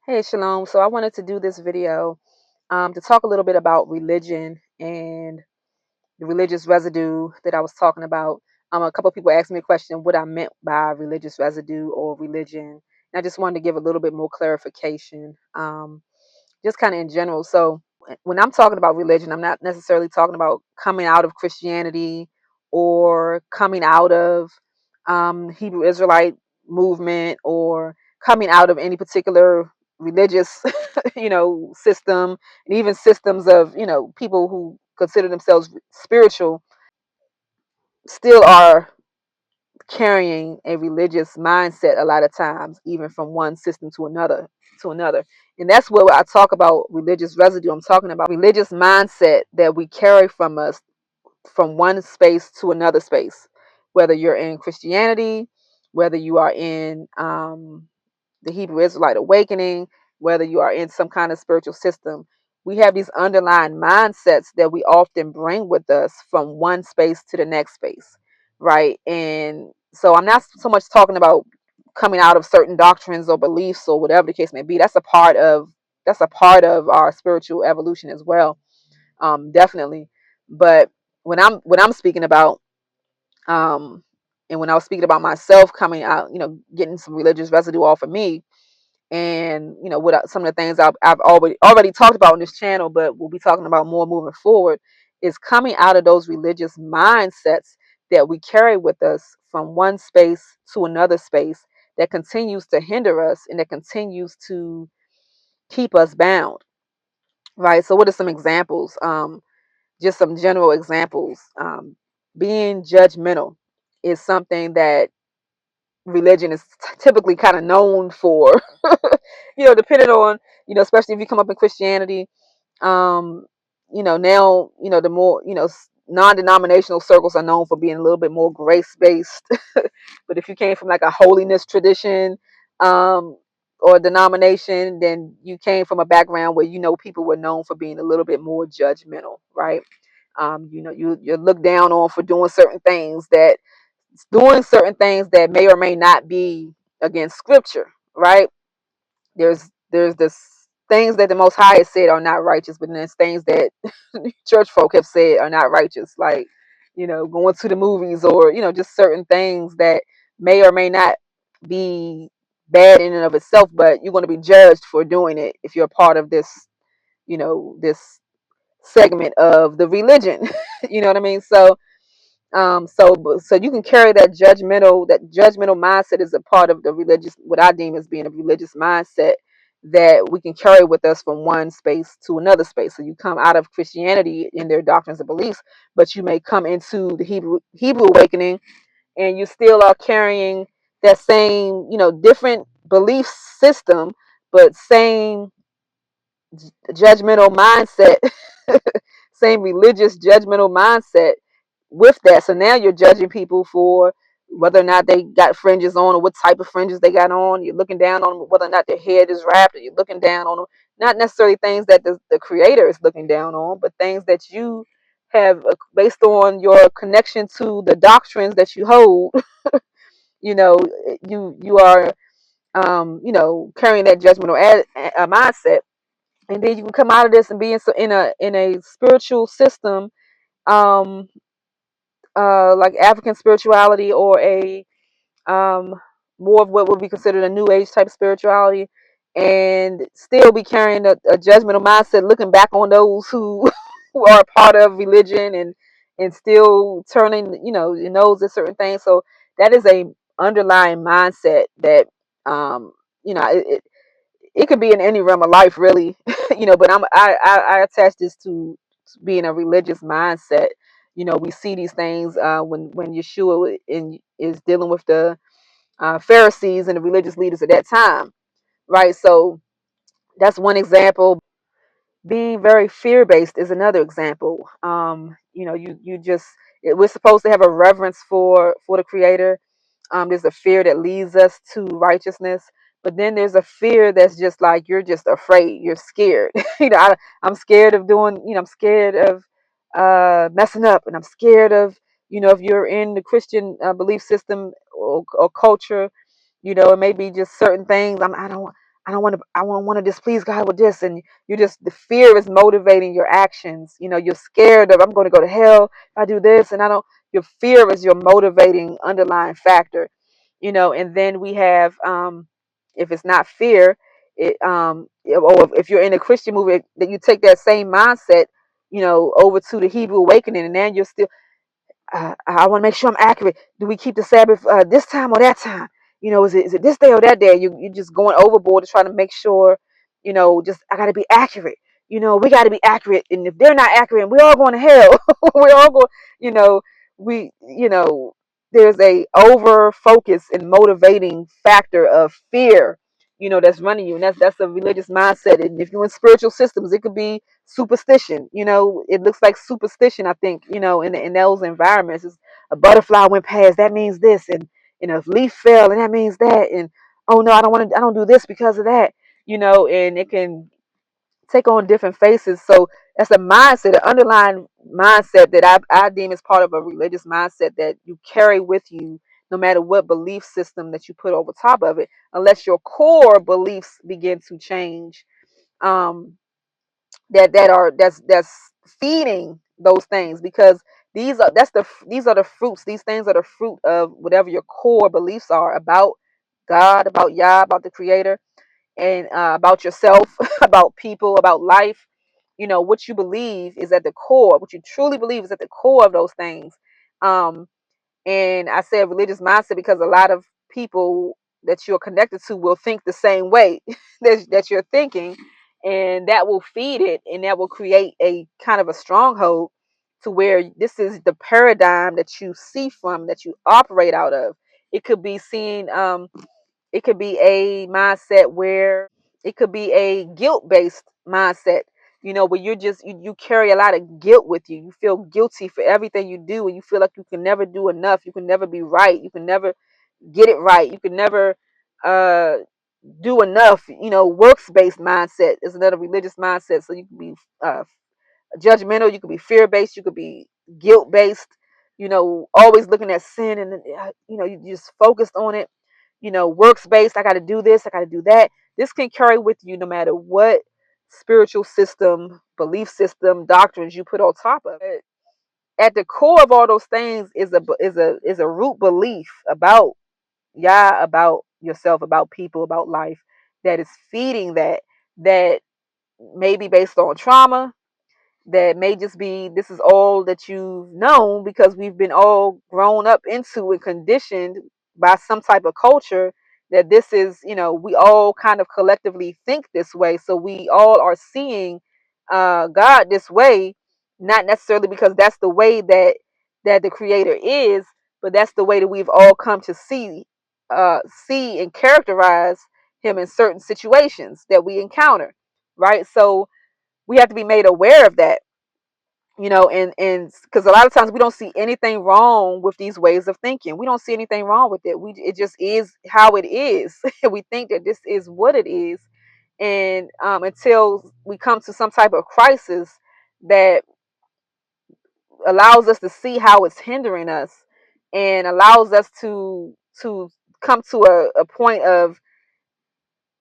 Hey, Shalom. So I wanted to do this video to talk a little bit about religion and the religious residue that I was talking about. A couple of people asked me a question what I meant by religious residue or religion. And I just wanted to give a little bit more clarification, just kind of in general. So when I'm talking about religion, I'm not necessarily talking about coming out of Christianity or coming out of Hebrew Israelite movement or coming out of any particular religious system, and even systems of people who consider themselves spiritual still are carrying a religious mindset a lot of times, even from one system to another. And that's what I talk about religious residue. I'm talking about religious mindset that we carry from us from one space to another space, whether you're in Christianity, whether you are in the Hebrew Israelite awakening, whether you are in some kind of spiritual system. We have these underlying mindsets that we often bring with us from one space to the next space, right? And so I'm not so much talking about coming out of certain doctrines or beliefs or whatever the case may be. That's a part of our spiritual evolution as well, definitely. But when I'm speaking about um, and when I was speaking about myself coming out, getting some religious residue off of me, and what some of the things I've already talked about on this channel, but we'll be talking about more moving forward, is coming out of those religious mindsets that we carry with us from one space to another space that continues to hinder us and that continues to keep us bound, right? So what are some examples? Just some general examples. Being judgmental is something that religion is typically kind of known for. Depending on, especially if you come up in Christianity, um, now, the more, non-denominational circles are known for being a little bit more grace-based. But if you came from like a holiness tradition, um, or denomination, then you came from a background where, people were known for being a little bit more judgmental, right? You're looked down on for doing certain things that may or may not be against scripture, right? There's this things that the Most High has said are not righteous, but then there's things that church folk have said are not righteous, like going to the movies, or just certain things that may or may not be bad in and of itself, but you're going to be judged for doing it if you're a part of this segment of the religion. You know what I mean? So you can carry that judgmental mindset is a part of the religious, what I deem as being a religious mindset that we can carry with us from one space to another space. So you come out of Christianity in their doctrines and beliefs, but you may come into the Hebrew awakening, and you still are carrying that same, different belief system, but same judgmental mindset, same religious judgmental mindset with that. So now you're judging people for whether or not they got fringes on, or what type of fringes they got on. You're looking down on them whether or not their head is wrapped, or you're looking down on them. Not necessarily things that the creator is looking down on, but things that you have, based on your connection to the doctrines that you hold. you know, you are carrying that judgmental mindset, and then you can come out of this and be in a spiritual system, um, like African spirituality, or a um, more of what would be considered a new age type of spirituality, and still be carrying a judgmental mindset, looking back on those who who are a part of religion, and still turning your nose at certain things. So that is a underlying mindset that it could be in any realm of life, really. But I attach this to being a religious mindset. We see these things when Yeshua is dealing with the Pharisees and the religious leaders at that time, right? So that's one example. Being very fear based is another example. We're supposed to have a reverence for the Creator. There's a fear that leads us to righteousness, but then there's a fear that's just like you're just afraid, you're scared. I'm scared of doing. I'm scared of messing up, and I'm scared of if you're in the Christian belief system or culture, it may be just certain things. I want to displease God with this, and you just the fear is motivating your actions. You're scared of I'm going to go to hell if I do this, and I don't. Your fear is your motivating underlying factor. And then we have if it's not fear, or if you're in a Christian movie, that you take that same mindset, over to the Hebrew awakening, and then you're still I want to make sure I'm accurate. Do we keep the Sabbath this time or that time? Is it this day or that day? You just going overboard to try to make sure, just I got to be accurate. We got to be accurate, and if they're not accurate, we're all going to hell. We're all going. You know, we. There's a over focus and motivating factor of fear. That's running you, and that's a religious mindset. And if you're in spiritual systems, it could be superstition. It looks like superstition. I think in those environments, it's a butterfly went past, that means this, and a leaf fell, and that means that, and oh no, I don't do this because of that. And it can take on different faces. So that's a mindset, an underlying mindset that I deem as part of a religious mindset that you carry with you, no matter what belief system that you put over top of it, unless your core beliefs begin to change. Um, that's feeding those things, because these are the fruits. These things are the fruit of whatever your core beliefs are about God, about Yah, about the Creator, and about yourself, about people, about life. What you believe is at the core. What you truly believe is at the core of those things. Um, and I say a religious mindset because a lot of people that you're connected to will think the same way that you're thinking, and that will feed it, and that will create a kind of a stronghold to where this is the paradigm that you see from, that you operate out of. It could be seen, it could be a mindset where it could be a guilt-based mindset, where you carry a lot of guilt with you. You feel guilty for everything you do, and you feel like you can never do enough. You can never be right. You can never get it right. You can never uh, do enough. Works-based mindset is another religious mindset. So you can be judgmental. You could be fear-based. You could be guilt-based. Always looking at sin, and you just focused on it. Works based. I got to do this. I got to do that. This can carry with you no matter what spiritual system, belief system, doctrines you put on top of it. At the core of all those things is a root belief about Yah, about yourself, about people, about life, that is feeding that may be based on trauma, that may just be this is all that you've known, because we've been all grown up into and conditioned by some type of culture, that this is, we all kind of collectively think this way, so we all are seeing God this way, not necessarily because that's the way that the Creator is, but that's the way that we've all come to see and characterize him in certain situations that we encounter, right? So we have to be made aware of that, and because a lot of times we don't see anything wrong with these ways of thinking. We don't see anything wrong with it. It just is how it is. We think that this is what it is, and until we come to some type of crisis that allows us to see how it's hindering us, and allows us to come to a point of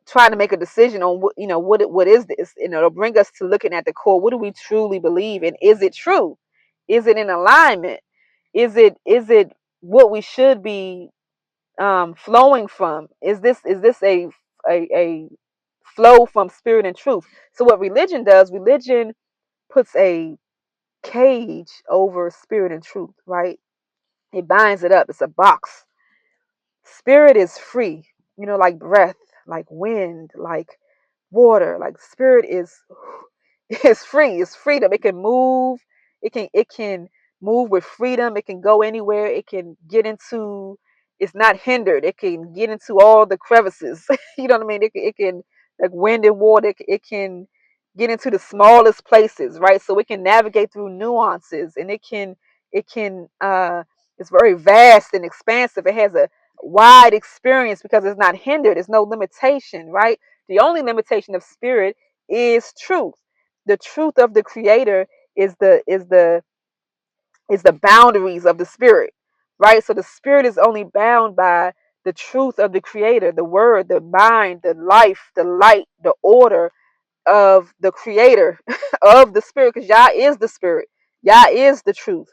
trying to make a decision on what is this, and it'll bring us to looking at the core. What do we truly believe, and is it true? Is it in alignment? Is it what we should be flowing from? Is this a flow from spirit and truth? So what religion does, religion puts a cage over spirit and truth, right? It binds it up. It's a box. Spirit is free, like breath, like wind, like water. Like spirit is it's free. It's freedom. It can move. It can move with freedom. It can go anywhere. It can get into. It's not hindered. It can get into all the crevices. You know what I mean? It can like wind and water. It can get into the smallest places, right? So it can navigate through nuances, and it can it's very vast and expansive. It has a wide experience because it's not hindered. There's no limitation, right? The only limitation of spirit is truth. The truth of the Creator is the boundaries of the spirit, right? So the spirit is only bound by the truth of the Creator, the Word, the mind, the life, the light, the order of the Creator of the Spirit, because Yah is the Spirit. Yah is the truth.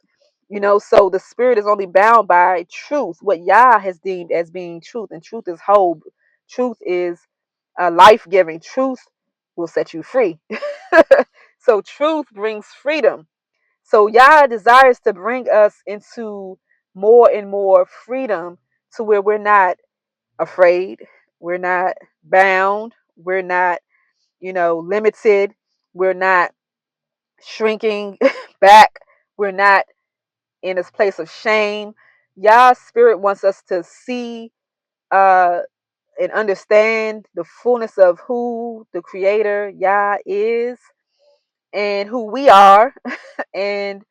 So the Spirit is only bound by truth, what Yah has deemed as being truth, and truth is whole. Truth is life-giving. Truth will set you free. So truth brings freedom. So Yah desires to bring us into more and more freedom, to where we're not afraid, we're not bound, we're not, limited, we're not shrinking back, we're not in this place of shame. Yah's spirit wants us to see uh and understand the fullness of who the Creator Yah is, and who we are, and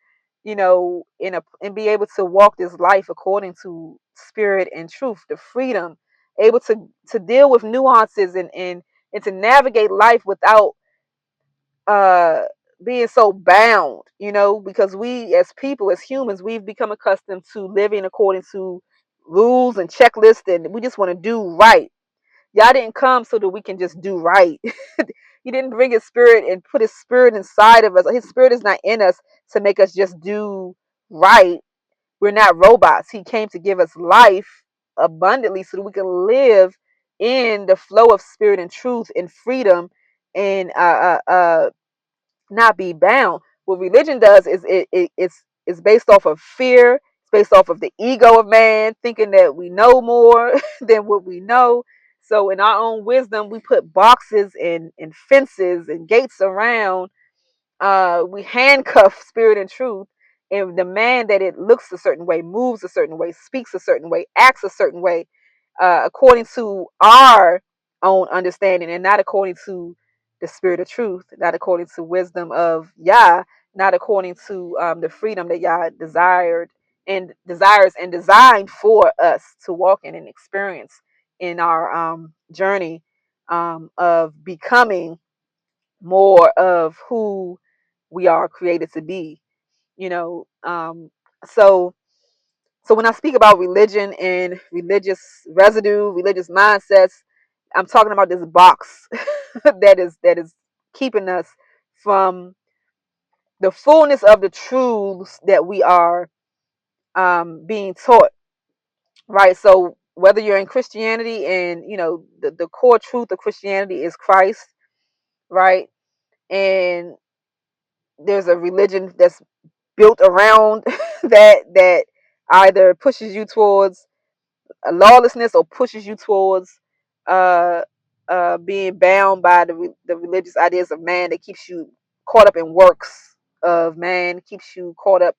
and be able to walk this life according to spirit and truth, the freedom, able to deal with nuances, and to navigate life without uh being so bound, because we as people, as humans, we've become accustomed to living according to rules and checklists, and we just want to do right. Y'all didn't come so that we can just do right. He didn't bring his spirit and put his spirit inside of us. His spirit is not in us to make us just do right. We're not robots. He came to give us life abundantly so that we can live in the flow of spirit and truth and freedom, and not be bound. What religion does is it's based off of fear. It's based off of the ego of man, thinking that we know more than what we know. So in our own wisdom, we put boxes and fences and gates around. We handcuff spirit and truth, and demand that it looks a certain way, moves a certain way, speaks a certain way, acts a certain way, according to our own understanding, and not according to the spirit of truth, not according to wisdom of Yah, not according to the freedom that Yah desired and desires and designed for us to walk in and experience in our journey of becoming more of who we are created to be. You know, so so when I speak about religion and religious residue, religious mindsets, I'm talking about this box that is keeping us from the fullness of the truths that we are being taught, right? So whether you're in Christianity, and the core truth of Christianity is Christ, right? And there's a religion that's built around that either pushes you towards lawlessness or pushes you towards uh, being bound by the religious ideas of man, that keeps you caught up in works of man, keeps you caught up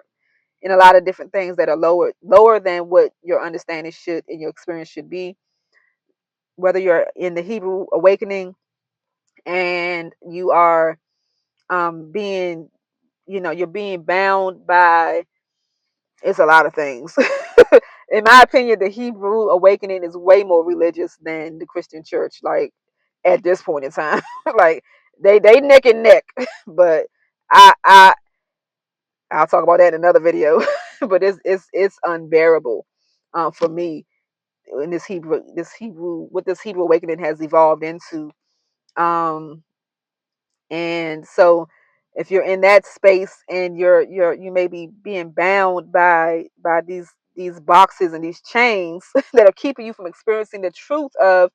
in a lot of different things that are lower than what your understanding should and your experience should be. Whether you're in the Hebrew awakening and you are being, you're being bound by, it's a lot of things. In my opinion, the Hebrew awakening is way more religious than the Christian church. Like at this point in time, like they neck and neck. But I'll talk about that in another video. But it's unbearable for me in this Hebrew what this Hebrew awakening has evolved into. Um, And so if you're in that space and you may be being bound by these boxes and these chains that are keeping you from experiencing the truth of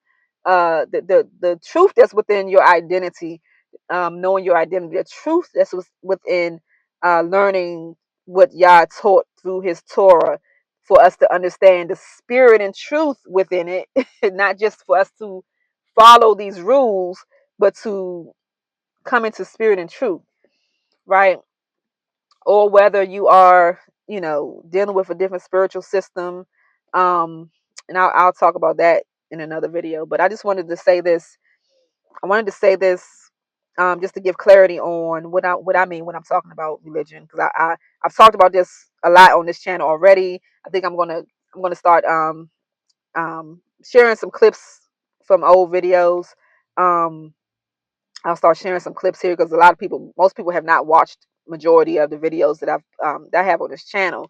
the truth that's within your identity, knowing your identity, the truth that's within learning what Yah taught through his Torah, for us to understand the spirit and truth within it, not just for us to follow these rules, but to come into spirit and truth, right? Or whether you are, dealing with a different spiritual system. Um, and I'll talk about that in another video. But I just wanted to say this. I wanted to say this just to give clarity on what I mean when I'm talking about religion, because I've talked about this a lot on this channel already. I think I'm gonna start sharing some clips from old videos. Um, I'll start sharing some clips here, because most people have not watched majority of the videos that I have on this channel.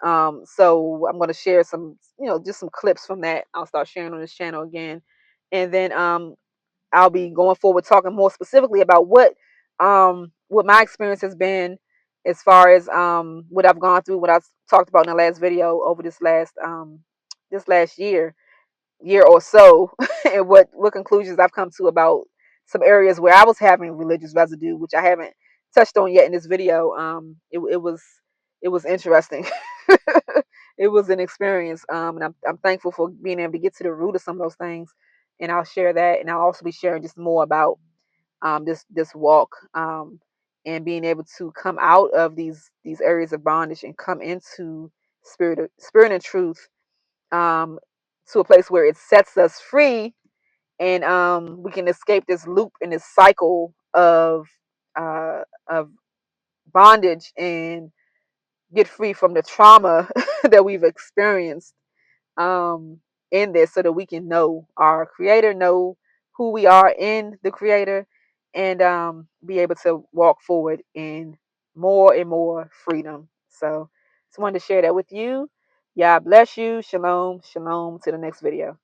So I'm going to share some, just some clips from that. I'll start sharing on this channel again, and then I'll be going forward talking more specifically about what my experience has been as far as what I've gone through, what I talked about in the last video over this last year or so, and what conclusions I've come to about some areas where I was having religious residue, which I haven't touched on yet in this video. It was interesting. It was an experience, and I'm thankful for being able to get to the root of some of those things. And I'll share that, and I'll also be sharing just more about this walk, and being able to come out of these areas of bondage and come into spirit and truth, um, to a place where it sets us free, and we can escape this loop and this cycle of bondage and get free from the trauma that we've experienced, um, in this, so that we can know our creator, know who we are in the creator, and be able to walk forward in more and more freedom. So just wanted to share that with you. Yeah, bless you. Shalom, shalom. To the next video.